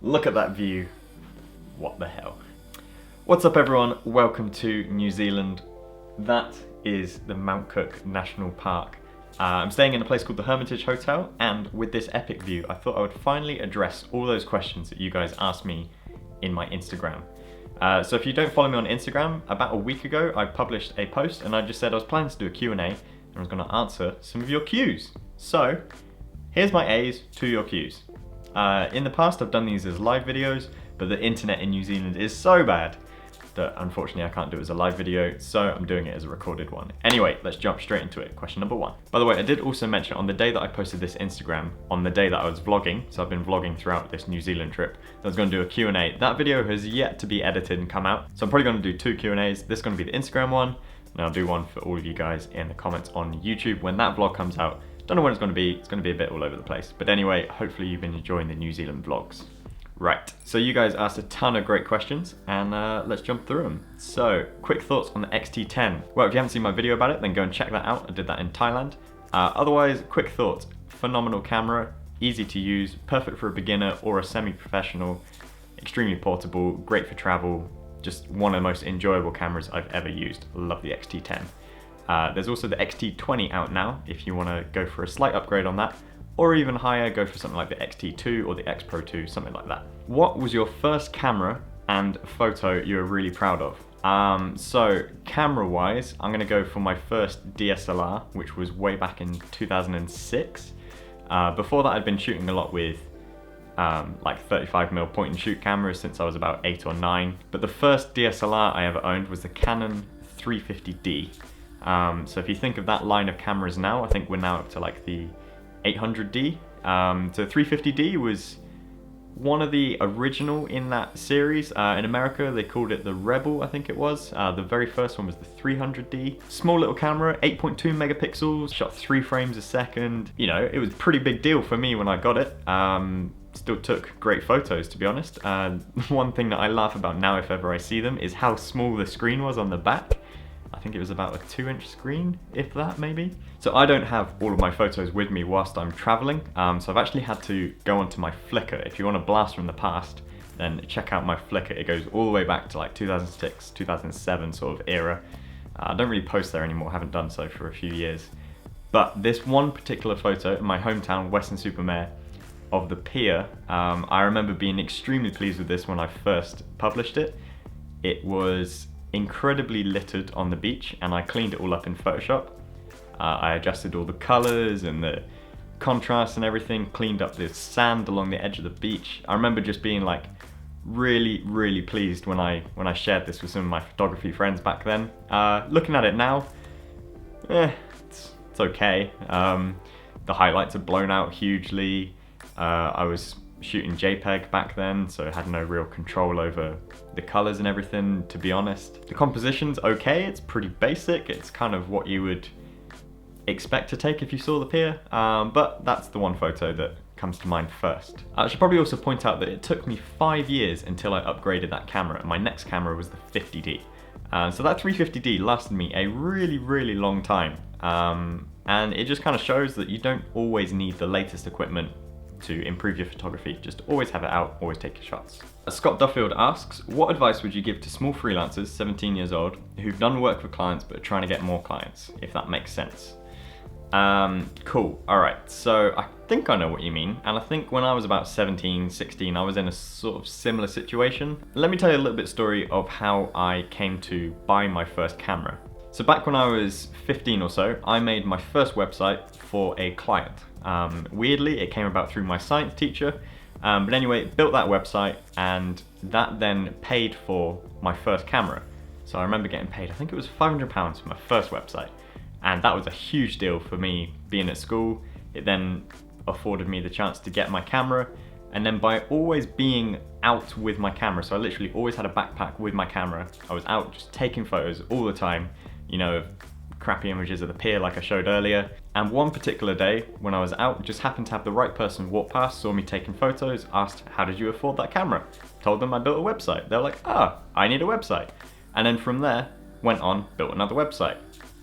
Look at that view. What the hell? What's up everyone? Welcome to New Zealand. That is the Mount Cook National Park. I'm staying in a place called the Hermitage Hotel, and with this epic view, I thought I would finally address all those questions that you guys asked me in my Instagram. So if you don't follow me on Instagram, about a week ago, I published a post and I just said I was planning to do a Q&A and I was gonna answer some of your Qs. So here's my A's to your Qs. In the past, I've done these as live videos, but the internet in New Zealand is so bad that unfortunately I can't do it as a live video, so I'm doing it as a recorded one. Anyway, let's jump straight into it. Question number one. By the way, I did also mention on the day that I posted this Instagram, on the day that I was vlogging, so I've been vlogging throughout this New Zealand trip, I was gonna do a Q&A. That video has yet to be edited and come out, so I'm probably gonna do two Q&As. This is gonna be the Instagram one, and I'll do one for all of you guys in the comments on YouTube when that vlog comes out. Don't know when it's gonna be a bit all over the place. But anyway, hopefully you've been enjoying the New Zealand vlogs. Right, so you guys asked a ton of great questions and let's jump through them. So, quick thoughts on the X-T10. Well, if you haven't seen my video about it, then go and check that out. I did that in Thailand. Otherwise, quick thoughts. Phenomenal camera, easy to use, perfect for a beginner or a semi-professional, extremely portable, great for travel, just one of the most enjoyable cameras I've ever used. Love the X-T10. There's also the X-T20 out now, if you want to go for a slight upgrade on that, or even higher, go for something like the X-T2 or the X Pro 2, something like that. What was your first camera and photo you were really proud of? So camera-wise, I'm gonna go for my first DSLR, which was way back in 2006. Before that, I'd been shooting a lot with like 35mm point and shoot cameras since I was about 8 or 9. But the first DSLR I ever owned was the Canon 350D. So if you think of that line of cameras now, I think we're now up to like the 800D. So 350D was one of the original in that series. In America, they called it the Rebel, I think it was. The very first one was the 300D. Small little camera, 8.2 megapixels, shot 3 frames a second. You know, it was a pretty big deal for me when I got it. Still took great photos, to be honest. One thing that I laugh about now if ever I see them is how small the screen was on the back. I think it was about a 2-inch screen, if that maybe. So I don't have all of my photos with me whilst I'm traveling, so I've actually had to go onto my Flickr. If you want a blast from the past, then check out my Flickr. It goes all the way back to like 2006, 2007 sort of era. I don't really post there anymore, haven't done so for a few years. But this one particular photo in my hometown, Western-super-Mare, of the pier, I remember being extremely pleased with this when I first published it. It was incredibly littered on the beach and I cleaned it all up in Photoshop. I adjusted all the colors and the contrast and everything, cleaned up the sand along the edge of the beach. I remember just being like really pleased when I shared this with some of my photography friends back then. Looking at it now, it's okay. The highlights are blown out hugely. I was shooting JPEG back then, so I had no real control over the colors and everything, to be honest. The composition's okay, it's pretty basic, it's kind of what you would expect to take if you saw the pier, but that's the one photo that comes to mind first. I should probably also point out that it took me 5 years until I upgraded that camera, and my next camera was the 50D. So that 350D lasted me a really long time, and it just kind of shows that you don't always need the latest equipment to improve your photography. Just always have it out, always take your shots. Scott Duffield asks, what advice would you give to small freelancers, 17 years old, who've done work for clients but are trying to get more clients, if that makes sense? Cool, all right, so I think I know what you mean, and I think when I was about 17, 16, I was in a sort of similar situation. Let me tell you a little bit story of how I came to buy my first camera. So back when I was 15 or so, I made my first website for a client. Weirdly, it came about through my science teacher, but anyway, built that website and that then paid for my first camera. So I remember getting paid, I think it was £500 for my first website. And that was a huge deal for me being at school. It then afforded me the chance to get my camera. And then by always being out with my camera, so I literally always had a backpack with my camera. I was out just taking photos all the time, you know, of crappy images of the pier like I showed earlier. And one particular day when I was out, just happened to have the right person walk past, saw me taking photos, asked, how did you afford that camera? Told them I built a website. They're like, I need a website. And then from there, went on, built another website.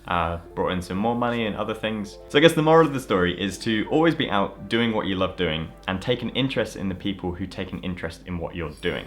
brought in some more money and other things. So I guess the moral of the story is to always be out doing what you love doing and take an interest in the people who take an interest in what you're doing.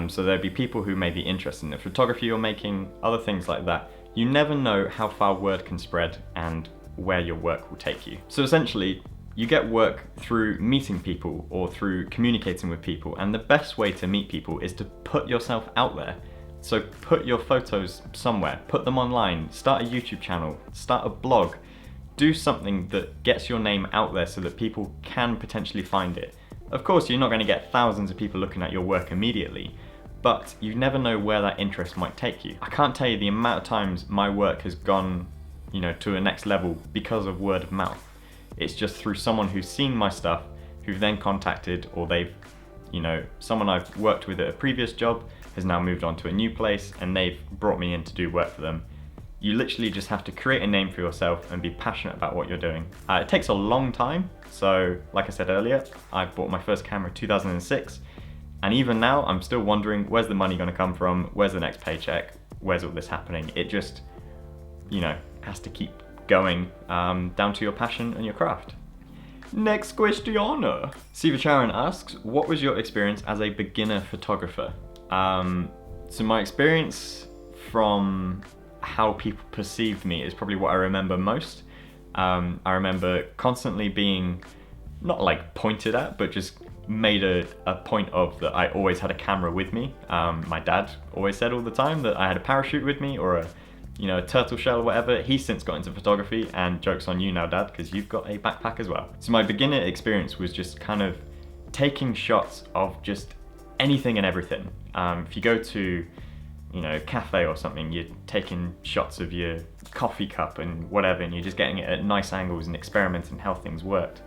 So there'll be people who may be interested in the photography you're making, other things like that. You never know how far word can spread and where your work will take you. So essentially, you get work through meeting people or through communicating with people, and the best way to meet people is to put yourself out there. So put your photos somewhere, put them online, start a YouTube channel, start a blog, do something that gets your name out there so that people can potentially find it. Of course, you're not going to get thousands of people looking at your work immediately, but you never know where that interest might take you. I can't tell you the amount of times my work has gone, to a next level because of word of mouth. It's just through someone who's seen my stuff, who've then contacted, or they've, someone I've worked with at a previous job has now moved on to a new place and they've brought me in to do work for them. You literally just have to create a name for yourself and be passionate about what you're doing. It takes a long time. So like I said earlier, I bought my first camera in 2006. And even now, I'm still wondering, where's the money gonna come from? Where's the next paycheck? Where's all this happening? It just, has to keep going down to your passion and your craft. Next question. Siva Charan asks, what was your experience as a beginner photographer? So my experience from how people perceived me is probably what I remember most. I remember constantly being, not like pointed at, but just made a point of that I always had a camera with me. My dad always said all the time that I had a parachute with me or a turtle shell or whatever. He's since got into photography, and joke's on you now, Dad, because you've got a backpack as well. So my beginner experience was just kind of taking shots of just anything and everything. If you go to, cafe or something, you're taking shots of your coffee cup and whatever, and you're just getting it at nice angles and experimenting how things worked.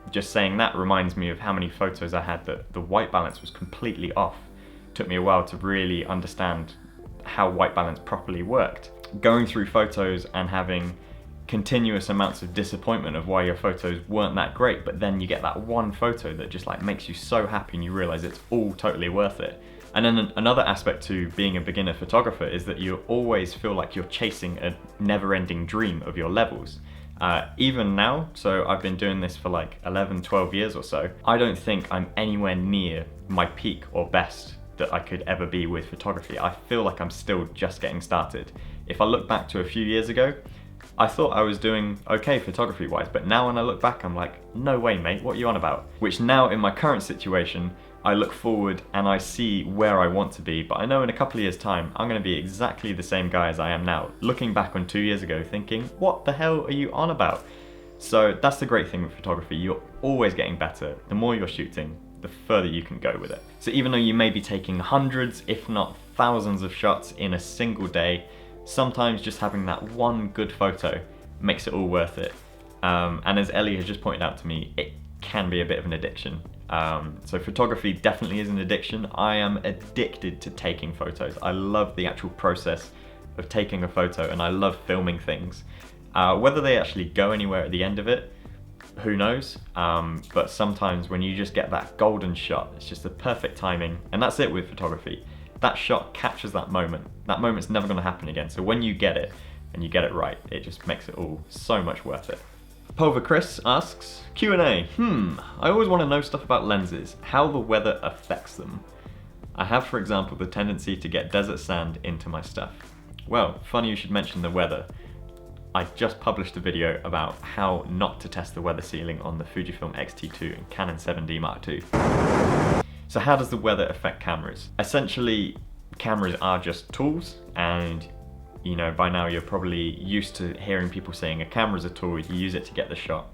Just saying that reminds me of how many photos I had that the white balance was completely off. It took me a while to really understand how white balance properly worked. Going through photos and having continuous amounts of disappointment of why your photos weren't that great, but then you get that one photo that just like makes you so happy and you realize it's all totally worth it. And then another aspect to being a beginner photographer is that you always feel like you're chasing a never-ending dream of your levels. Even now, so I've been doing this for like 11, 12 years or so, I don't think I'm anywhere near my peak or best that I could ever be with photography. I feel like I'm still just getting started. If I look back to a few years ago, I thought I was doing okay photography wise, but now when I look back, I'm like, no way, mate, what are you on about? Which now in my current situation, I look forward and I see where I want to be, but I know in a couple of years' time, I'm gonna be exactly the same guy as I am now, looking back on 2 years ago thinking, what the hell are you on about? So that's the great thing with photography, you're always getting better. The more you're shooting, the further you can go with it. So even though you may be taking hundreds, if not thousands of shots in a single day, sometimes just having that one good photo makes it all worth it. And as Ellie has just pointed out to me, it can be a bit of an addiction. So photography definitely is an addiction. I am addicted to taking photos. I love the actual process of taking a photo and I love filming things. Whether they actually go anywhere at the end of it, who knows? But sometimes when you just get that golden shot, it's just the perfect timing, and that's it with photography. That shot captures that moment. That moment's never gonna happen again. So when you get it, and you get it right, it just makes it all so much worth it. Pulver Chris asks, Q&A, I always wanna know stuff about lenses, how the weather affects them. I have, for example, the tendency to get desert sand into my stuff. Well, funny you should mention the weather. I just published a video about how not to test the weather sealing on the Fujifilm X-T2 and Canon 7D Mark II. So how does the weather affect cameras? Essentially, cameras are just tools, and by now you're probably used to hearing people saying a camera's a tool, you use it to get the shot.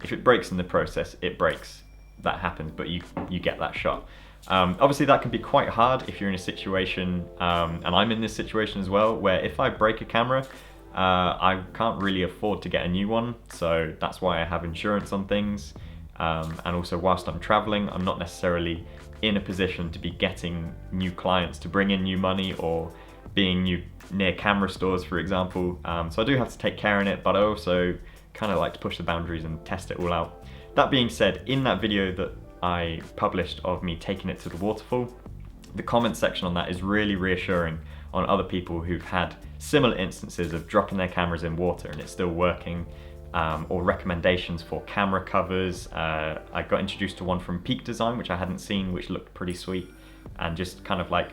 If it breaks in the process, it breaks. That happens, but you get that shot. Obviously that can be quite hard if you're in a situation, and I'm in this situation as well, where if I break a camera, I can't really afford to get a new one, so that's why I have insurance on things. And also whilst I'm traveling, I'm not necessarily in a position to be getting new clients to bring in new money or being near camera stores, for example. So I do have to take care in it, but I also kind of like to push the boundaries and test it all out. That being said, in that video that I published of me taking it to the waterfall, the comment section on that is really reassuring on other people who've had similar instances of dropping their cameras in water and it's still working, or recommendations for camera covers. I got introduced to one from Peak Design, which I hadn't seen, which looked pretty sweet, and just kind of like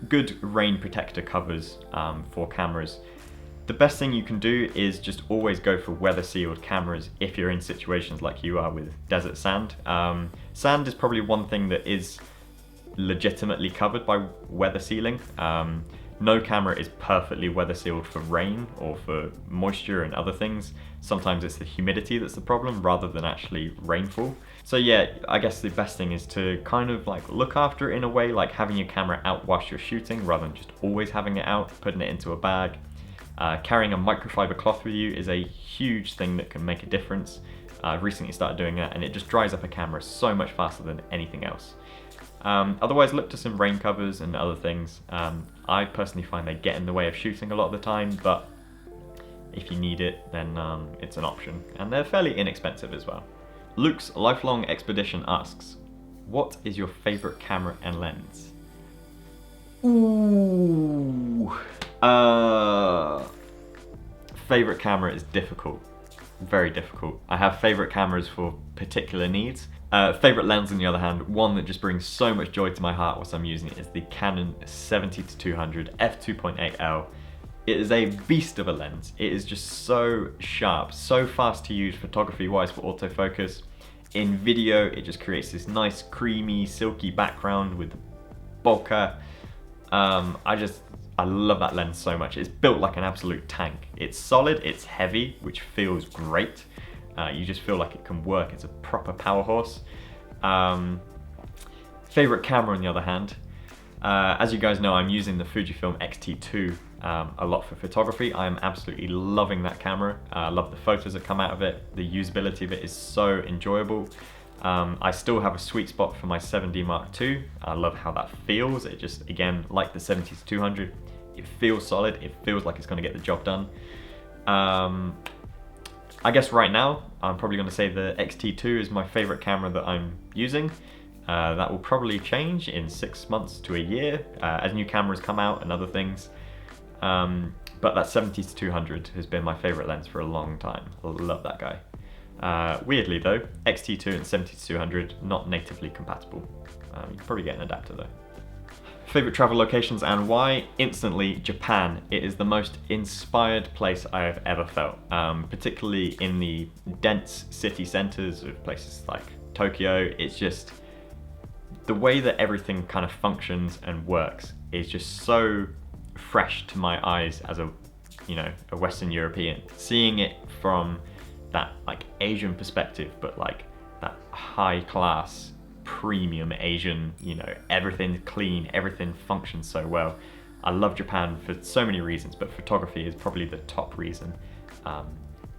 good rain protector covers for cameras. The best thing you can do is just always go for weather sealed cameras if you're in situations like you are with desert sand. Sand is probably one thing that is legitimately covered by weather sealing. No camera is perfectly weather sealed for rain or for moisture and other things. Sometimes it's the humidity that's the problem rather than actually rainfall. So yeah, I guess the best thing is to kind of like look after it in a way, like having your camera out whilst you're shooting rather than just always having it out, putting it into a bag. Carrying a microfiber cloth with you is a huge thing that can make a difference. I've recently started doing that and it just dries up a camera so much faster than anything else. Otherwise, look to some rain covers and other things. I personally find they get in the way of shooting a lot of the time, but if you need it, then it's an option. And they're fairly inexpensive as well. Luke's Lifelong Expedition asks, what is your favorite camera and lens? Ooh. Favorite camera is difficult. Very difficult. I have favorite cameras for particular needs. Favorite lens, on the other hand, one that just brings so much joy to my heart whilst I'm using it, is the Canon 70-200 f2.8L. It is a beast of a lens. It is just so sharp, so fast to use photography wise for autofocus. In video, it just creates this nice creamy, silky background with bokeh. I love that lens so much. It's built like an absolute tank. It's solid, it's heavy, which feels great. You just feel like it can work. It's a proper power horse. Favorite camera, on the other hand, as you guys know, I'm using the Fujifilm X-T2 a lot for photography. I am absolutely loving that camera. I love the photos that come out of it. The usability of it is so enjoyable. I still have a sweet spot for my 7D Mark II. I love how that feels. It just, again, like the 70-200, it feels solid. It feels like it's going to get the job done. I guess right now, I'm probably going to say the X-T2 is my favorite camera that I'm using. That will probably change in 6 months to a year as new cameras come out and other things. But that 70-200 has been my favorite lens for a long time. I love that guy. Weirdly though, X-T2 and 70-200 not natively compatible. You can probably get an adapter though. Favorite travel locations and why? Instantly, Japan. It is the most inspired place I have ever felt, particularly in the dense city centers of places like Tokyo. It's just, the way that everything kind of functions and works is just so fresh to my eyes as a Western European. Seeing it from that like Asian perspective, but like that high class premium Asian, everything's clean, everything functions so well. I love Japan for so many reasons, but photography is probably the top reason.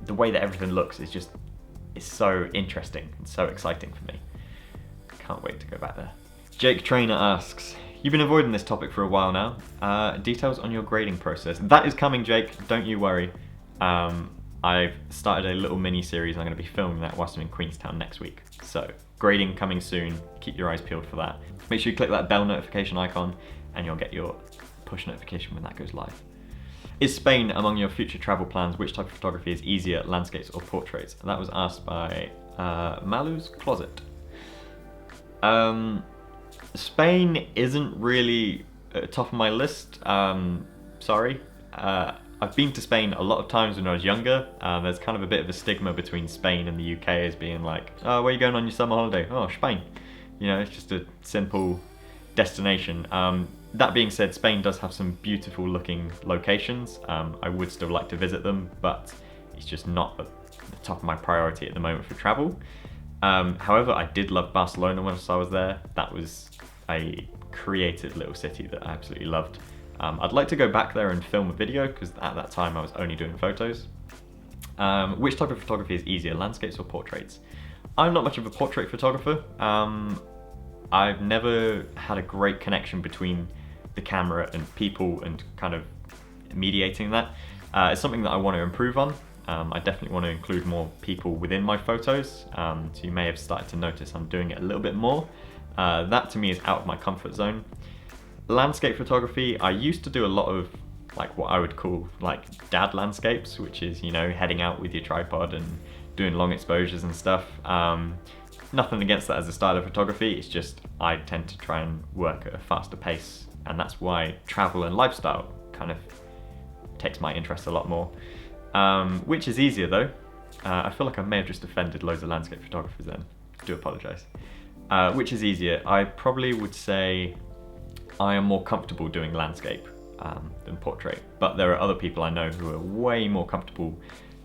The way that everything looks is so interesting and so exciting for me. Can't wait to go back there. Jake Trainer asks, you've been avoiding this topic for a while now. Details on your grading process. That is coming, Jake, don't you worry. I've started a little mini series. I'm going to be filming that whilst I'm in Queenstown next week. So grading coming soon. Keep your eyes peeled for that. Make sure you click that bell notification icon and you'll get your push notification when that goes live. Is Spain among your future travel plans? Which type of photography is easier, landscapes or portraits? And that was asked by Malu's Closet. Spain isn't really at the top of my list. Sorry. I've been to Spain a lot of times when I was younger. There's kind of a bit of a stigma between Spain and the UK as being like, oh, where are you going on your summer holiday? Oh, Spain. It's just a simple destination. That being said, Spain does have some beautiful looking locations. I would still like to visit them, but it's just not at the top of my priority at the moment for travel. However, I did love Barcelona when I was there. That was a creative little city that I absolutely loved. I'd like to go back there and film a video because at that time I was only doing photos. Which type of photography is easier, landscapes or portraits? I'm not much of a portrait photographer. I've never had a great connection between the camera and people and kind of mediating that. It's something that I want to improve on. I definitely want to include more people within my photos. So you may have started to notice I'm doing it a little bit more. That to me is out of my comfort zone. Landscape photography, I used to do a lot of like what I would call like dad landscapes, which is, you know, heading out with your tripod and doing long exposures and stuff. Nothing against that as a style of photography, it's just I tend to try and work at a faster pace, and that's why travel and lifestyle kind of takes my interest a lot more. Which is easier though. I feel like I may have just offended loads of landscape photographers then. I do apologise. Which is easier? I probably would say I am more comfortable doing landscape than portrait, but there are other people I know who are way more comfortable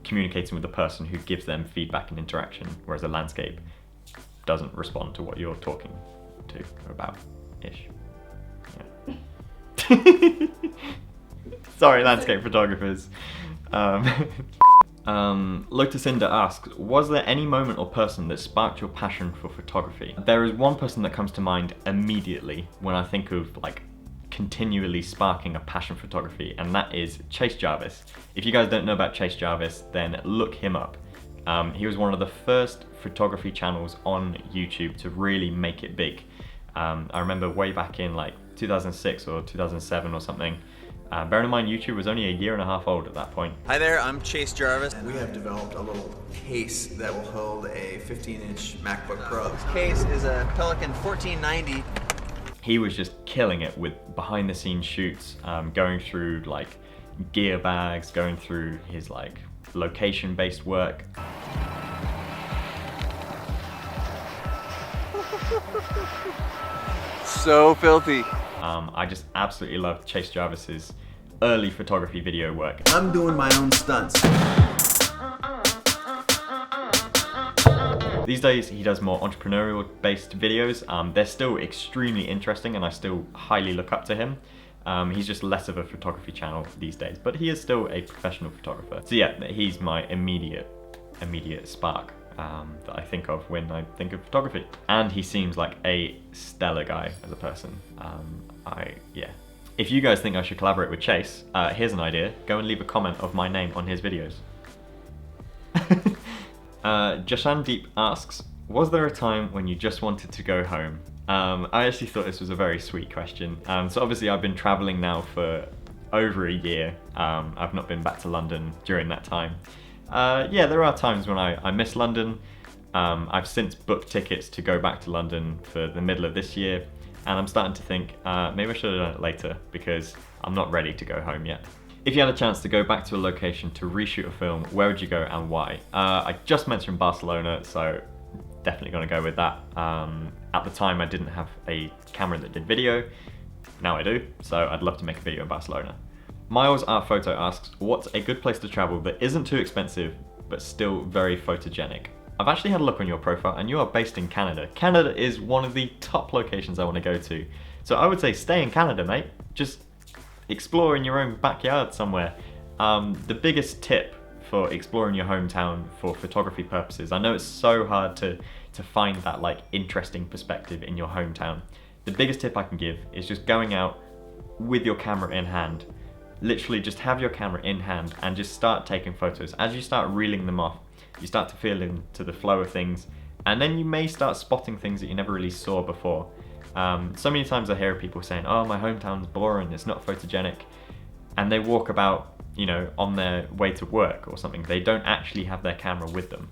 communicating with the person who gives them feedback and interaction, whereas a landscape doesn't respond to what you're talking to or about-ish. Yeah. Sorry, landscape photographers. Lotusinda asks, was there any moment or person that sparked your passion for photography? There is one person that comes to mind immediately when I think of like continually sparking a passion for photography, and that is Chase Jarvis. If you guys don't know about Chase Jarvis, then look him up. He was one of the first photography channels on YouTube to really make it big. I remember way back in like 2006 or 2007 or something. Bearing in mind YouTube was only a year and a half old at that point. Hi there, I'm Chase Jarvis. And we have developed a little case that will hold a 15-inch MacBook Pro. This case is a Pelican 1490. He was just killing it with behind the scenes shoots, going through like gear bags, going through his like location based work. So filthy. I just absolutely loved Chase Jarvis's early photography video work. I'm doing my own stunts. These days he does more entrepreneurial based videos. They're still extremely interesting and I still highly look up to him. He's just less of a photography channel these days, but he is still a professional photographer. So yeah, he's my immediate spark that I think of when I think of photography. And he seems like a stellar guy as a person. Yeah. If you guys think I should collaborate with Chase, here's an idea. Go and leave a comment of my name on his videos. Jashandeep asks, was there a time when you just wanted to go home? I actually thought this was a very sweet question. So obviously I've been traveling now for over a year. I've not been back to London during that time. Yeah, there are times when I miss London. I've since booked tickets to go back to London for the middle of this year, and I'm starting to think maybe I should have done it later because I'm not ready to go home yet. If you had a chance to go back to a location to reshoot a film, where would you go and why? I just mentioned Barcelona, so definitely gonna go with that. At the time I didn't have a camera that did video, now I do, so I'd love to make a video in Barcelona. Miles R Photo asks, what's a good place to travel that isn't too expensive but still very photogenic? I've actually had a look on your profile and you are based in Canada. Canada is one of the top locations I want to go to. So I would say stay in Canada, mate. Just explore in your own backyard somewhere. The biggest tip for exploring your hometown for photography purposes, I know it's so hard to find that like interesting perspective in your hometown. The biggest tip I can give is just going out with your camera in hand. Literally just have your camera in hand and just start taking photos. As you start reeling them off, you start to feel into the flow of things, and then you may start spotting things that you never really saw before. So many times I hear people saying, oh, my hometown's boring, it's not photogenic, and they walk about, you know, on their way to work or something. They don't actually have their camera with them.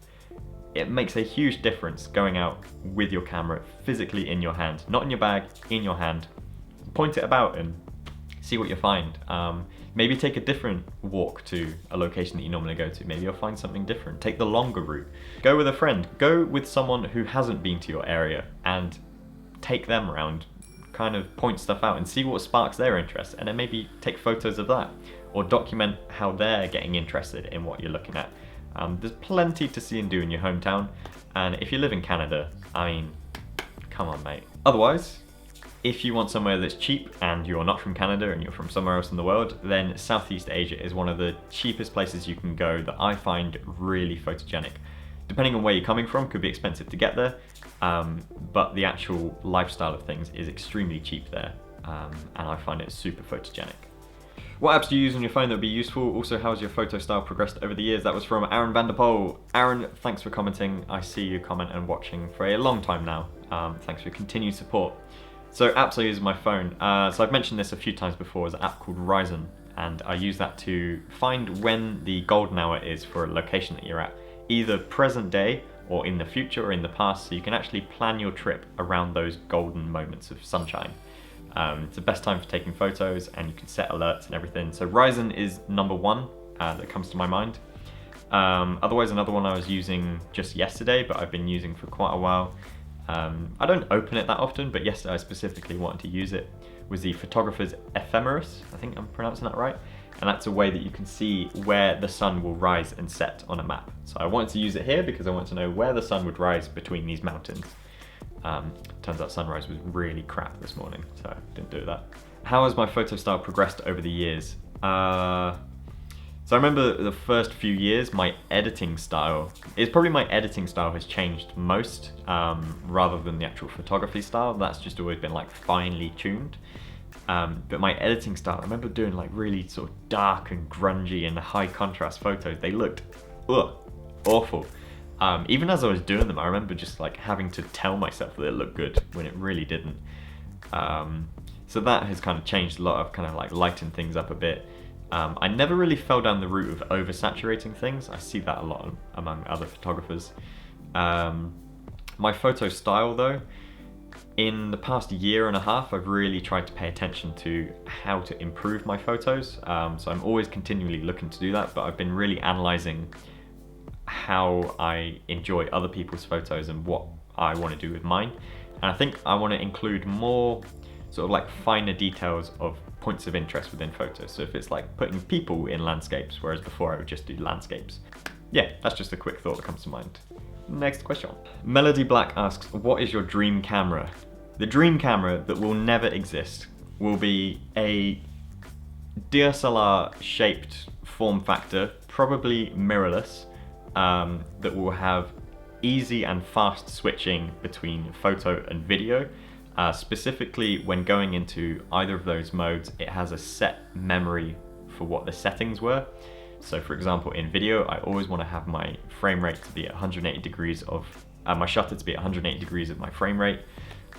It makes a huge difference going out with your camera physically in your hand, not in your bag, in your hand. Point it about and see what you find. Maybe take a different walk to a location that you normally go to. Maybe you'll find something different. Take the longer route. Go with a friend. Go with someone who hasn't been to your area and take them around. Kind of point stuff out and see what sparks their interest, and then maybe take photos of that or document how they're getting interested in what you're looking at. There's plenty to see and do in your hometown, and if you live in Canada, I mean, come on, mate. Otherwise, if you want somewhere that's cheap and you're not from Canada and you're from somewhere else in the world, then Southeast Asia is one of the cheapest places you can go that I find really photogenic. Depending on where you're coming from, could be expensive to get there, but the actual lifestyle of things is extremely cheap there, and I find it super photogenic. What apps do you use on your phone that would be useful? Also, how has your photo style progressed over the years? That was from Aaron Vanderpoel. Aaron, thanks for commenting. I see you comment and watching for a long time now. Thanks for your continued support. So apps I use on my phone. So I've mentioned this a few times before, is an app called Ryzen. and I use that to find when the golden hour is for a location that you're at, either present day or in the future or in the past, so you can actually plan your trip around those golden moments of sunshine. It's the best time for taking photos, and you can set alerts and everything. So Ryzen is number one that comes to my mind. Otherwise, another one I was using just yesterday, but I've been using for quite a while. I don't open it that often, but yesterday I specifically wanted to use it, was the photographer's ephemeris. I think I'm pronouncing that right. And that's a way that you can see where the sun will rise and set on a map. So I wanted to use it here because I wanted to know where the sun would rise between these mountains. Turns out sunrise was really crap this morning, so I didn't do that. How has my photo style progressed over the years? So I remember the first few years, my editing style has changed most, rather than the actual photography style. That's just always been like finely tuned. But my editing style, I remember doing like really sort of dark and grungy and high contrast photos. They looked awful. Even as I was doing them, I remember just like having to tell myself that it looked good when it really didn't. So that has kind of changed a lot. I've kind of like lightened things up a bit. I never really fell down the route of oversaturating things. I see that a lot among other photographers. My photo style though, in the past year and a half, I've really tried to pay attention to how to improve my photos. So I'm always continually looking to do that, but I've been really analyzing how I enjoy other people's photos and what I want to do with mine. And I think I want to include more sort of like finer details of points of interest within photos. So if it's like putting people in landscapes, whereas before I would just do landscapes. Yeah, that's just a quick thought that comes to mind. Next question. Melody Black asks, what is your dream camera? The dream camera that will never exist will be a DSLR shaped form factor, probably mirrorless, that will have easy and fast switching between photo and video. Specifically when going into either of those modes, it has a set memory for what the settings were. So for example, in video, I always want to have my frame rate to be at 180 degrees of, my shutter to be at 180 degrees of my frame rate.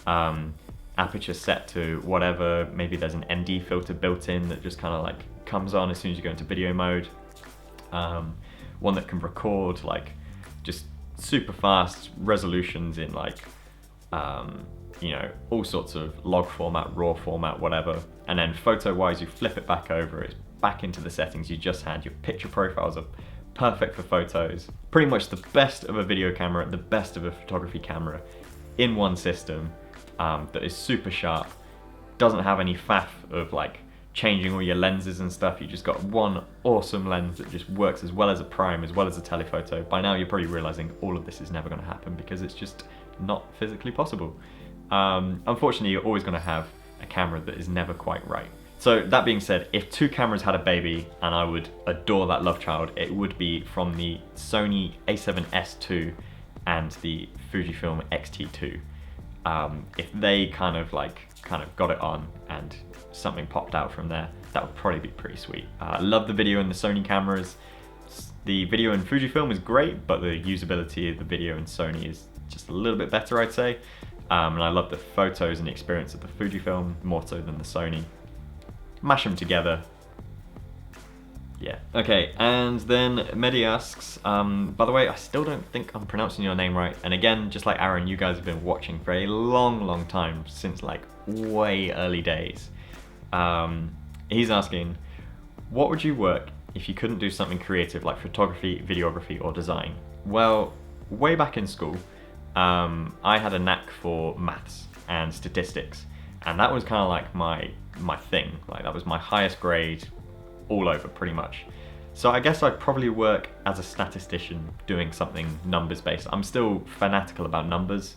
Aperture set to whatever, maybe there's an ND filter built in that just kind of like comes on as soon as you go into video mode. One that can record like just super fast resolutions in like, you know, all sorts of log format, raw format, whatever. And then photo wise, you flip it back over, it's back into the settings you just had. Your picture profiles are perfect for photos. Pretty much the best of a video camera, the best of a photography camera in one system, that is super sharp, doesn't have any faff of like changing all your lenses and stuff. You just got one awesome lens that just works as well as a prime, as well as a telephoto. By now you're probably realizing all of this is never going to happen because it's just not physically possible. Unfortunately, you're always going to have a camera that is never quite right. So that being said, if two cameras had a baby and I would adore that love child, it would be from the Sony a7S II and the Fujifilm X-T2. If they kind of got it on and something popped out from there, that would probably be pretty sweet. I love the video in the Sony cameras. The video in Fujifilm is great, but the usability of the video in Sony is just a little bit better, I'd say. And I love the photos and the experience of the Fujifilm more so than the Sony. Mash them together. Yeah. Okay, and then Mehdi asks, by the way, I still don't think I'm pronouncing your name right. And again, just like Aaron, you guys have been watching for a long time, since like way early days. He's asking, what would you work if you couldn't do something creative like photography, videography, or design? Well, way back in school, I had a knack for maths and statistics, and that was kind of like my thing. Like that was my highest grade all over pretty much. So I guess I'd probably work as a statistician doing something numbers based. I'm still fanatical about numbers.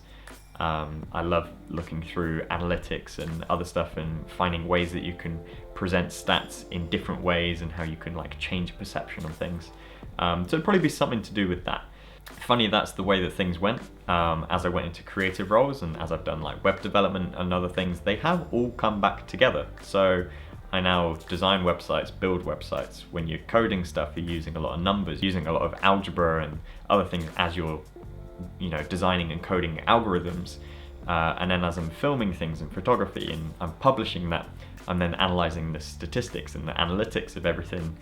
I love looking through analytics and other stuff and finding ways that you can present stats in different ways and how you can like change perception on things. So it'd probably be something to do with that. Funny, that's the way that things went. As I went into creative roles and as I've done like web development and other things, they have all come back together. So I now design websites, build websites. When you're coding stuff, you're using a lot of numbers, using a lot of algebra and other things as you're, you know, designing and coding algorithms. And then as I'm filming things in photography and I'm publishing that, I'm then analysing the statistics and the analytics of everything,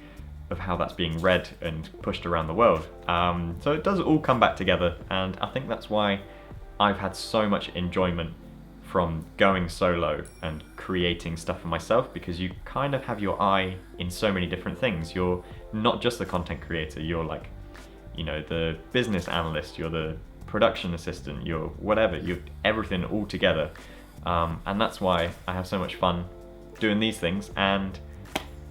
of how that's being read and pushed around the world. So it does all come back together, and I think that's why I've had so much enjoyment from going solo and creating stuff for myself, because you kind of have your eye in so many different things. You're not just the content creator, you're like, you know, the business analyst, you're the production assistant, you're whatever, you're everything all together. And that's why I have so much fun doing these things. And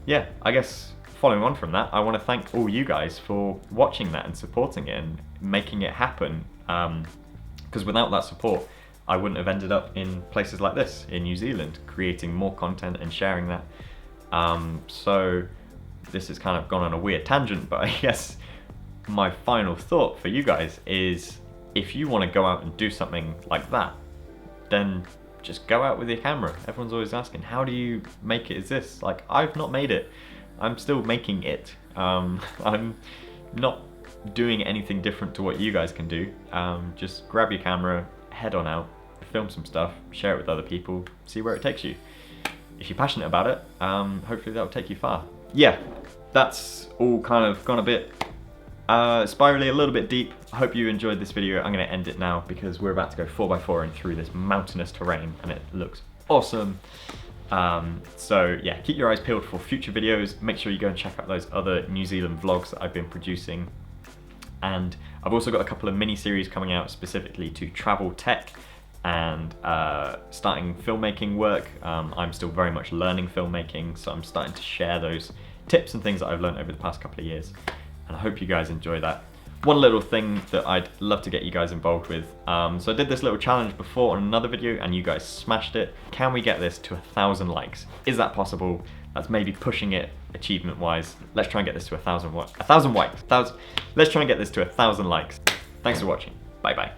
yeah, I guess following on from that, I want to thank all you guys for watching that and supporting it and making it happen. Because without that support, I wouldn't have ended up in places like this in New Zealand, creating more content and sharing that. So this has kind of gone on a weird tangent, but I guess my final thought for you guys is, if you want to go out and do something like that, then just go out with your camera. Everyone's always asking, how do you make it as this? Like, I've not made it. I'm still making it. I'm not doing anything different to what you guys can do. Just grab your camera, head on out, film some stuff, share it with other people, see where it takes you. If you're passionate about it, hopefully that'll take you far. Yeah, that's all kind of gone a bit spirally, a little bit deep. I hope you enjoyed this video. I'm going to end it now because we're about to go 4x4 and through this mountainous terrain, and it looks awesome. So yeah, keep your eyes peeled for future videos. Make sure you go and check out those other New Zealand vlogs that I've been producing. And I've also got a couple of mini-series coming out specifically to travel tech and starting filmmaking work. I'm still very much learning filmmaking, so I'm starting to share those tips and things that I've learned over the past couple of years. And I hope you guys enjoy that. One little thing that I'd love to get you guys involved with. So I did this little challenge before on another video and you guys smashed it. Can we get this to 1,000 likes? Is that possible? That's maybe pushing it achievement wise. Let's try and get this to 1,000 likes. Let's try and get this to 1,000 likes. Thanks for watching. Bye bye.